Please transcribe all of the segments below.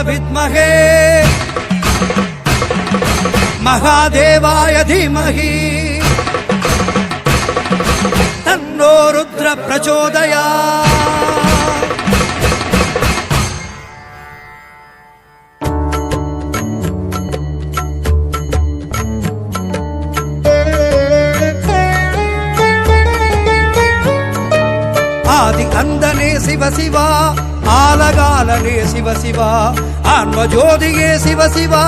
विद्महे महादेवाय धीमहि तन्नो रुद्र प्रचोदयात्। आदि अंदने शिव शिवा आलगालने शिव शिवा आन्मज्योतिये शिव शिवा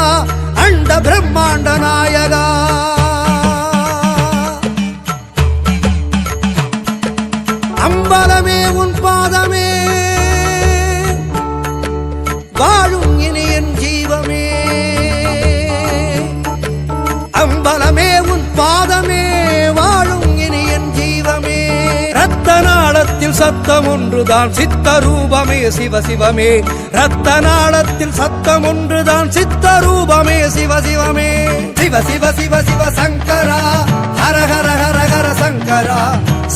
अंड ब्रह्मांड नायका अंबलमे उन पादमे वाळुम इनि एन जीवमे अंबलमे उन पादमे वाळुम इनि एन जीवमे ரத்தநாளத்தில் சத்தம் ஒன்றுதான் சித்தரூபமே சிவ சிவமே ரத்தநாளத்தில் சத்தம் ஒன்றுதான் சித்தரூபமே சிவ சிவமே சிவ சிவ சிவ சிவ சங்கரா ஹர ஹர ஹர ஹர சங்கரா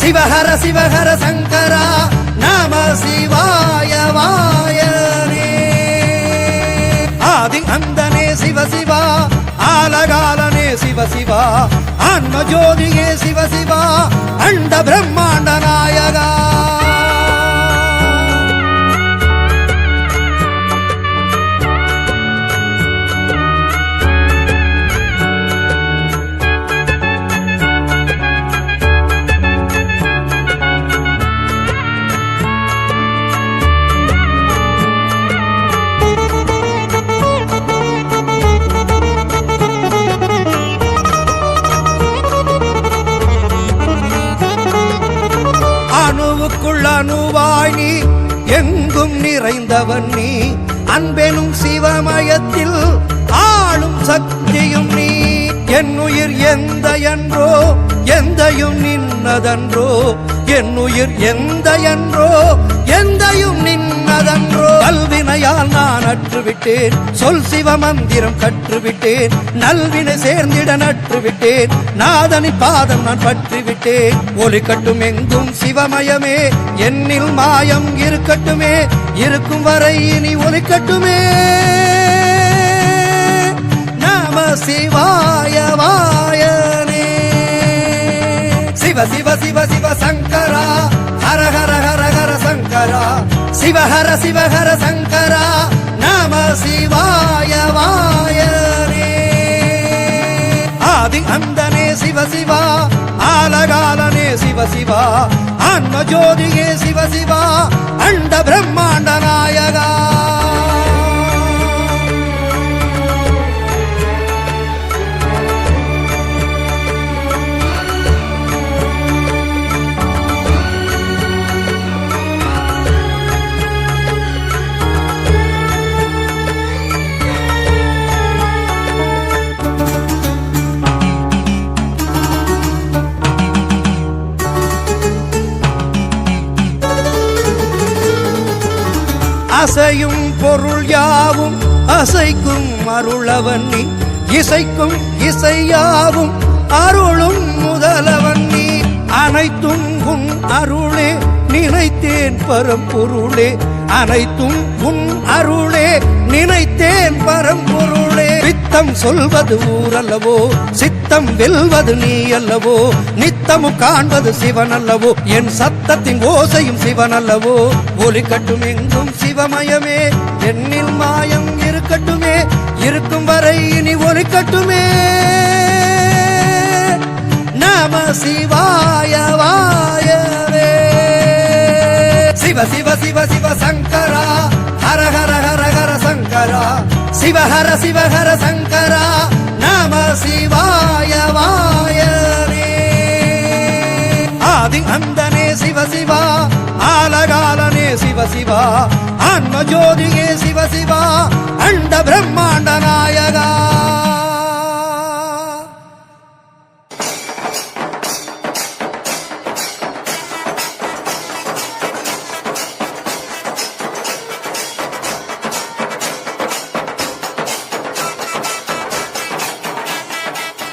சிவஹர சிவஹர சங்கரா நம சிவாய வாயனே ஆதி அந்தனே சிவ சிவா ஆலகாலனே சிவ சிவா ஆன்மஜோதியே சிவ சிவா अंड ब्रह्मांड नायका அணுவாய் நீ எங்கும் நிறைந்தவன் நீ அன்பெனும் சிவமயத்தில் ஆளும் சக்தியும் நீ என் உயிர் எந்த என்றோ எந்தையும் நின்னதன்றோ என் உயிர் எந்த என்றோ எந்தையும் நின்னதன்றோ கல்வினையால் நான் அற்றுவிட்டேன் சொல் சிவ மந்திரம் கற்றுவிட்டேன் நல்வினை சேர்ந்திட நற்றுவிட்டேன் நாதனி பாதம் நான் பற்றிவிட்டேன் ஒலி கட்டும் எங்கும் சிவமயமே என்னில் மாயம் இருக்கட்டுமே இருக்கும் வரை இனி ஒலி கட்டுமே நம சிவாய வாயனே சிவ சிவ சிவ சிவ சங்கரா ஹர ஹர ஹர ஹர சங்கரா சிவஹர சிவஹர சங்கரா நம சிவாய வாயனே ஆதி அந்தனே சிவ சிவா ஆலகாலனே சிவ சிவா ஆன்மஜோதியே சிவ சிவா அண்ட பிரம்மாண்ட நாயகா அசையும் பொருள் யாவும் அசைக்கும் அருளவன் நீ இசைக்கும் இசையாவும் அருளும் முதலவன் நீ அனைத்தும் உன் அருளே நினைத்தேன் பரம்பொருளே அனைத்தும் உன் அருளே நினைத்தேன் பரம்பொருளே சித்தம் சொல்வது ஊரல்லவோ சித்தம் வெல்வது நீ அல்லவோ நித்தமும் காண்பது சிவன் அல்லவோ என் சத்தத்தின் ஓசையும் சிவன் அல்லவோ ஒலி கட்டும் எங்கும் சிவமயமே என்னில் மாயம் இருக்கட்டுமே இருக்கும் வரை இனி ஒலி கட்டுமே நம சிவாய வாயவே சிவ சிவ சிவ சிவ சங்கரா ஹர ஹர ஹர ஹர சங்கரா சிவஹர சிவஹர சங்கரா நம சிவாய வாயனே ஆதி அந்தனே சிவ சிவா ஆலகாலனே சிவ சிவா ஆன்ம ஜோதியே சிவ சிவா அண்ட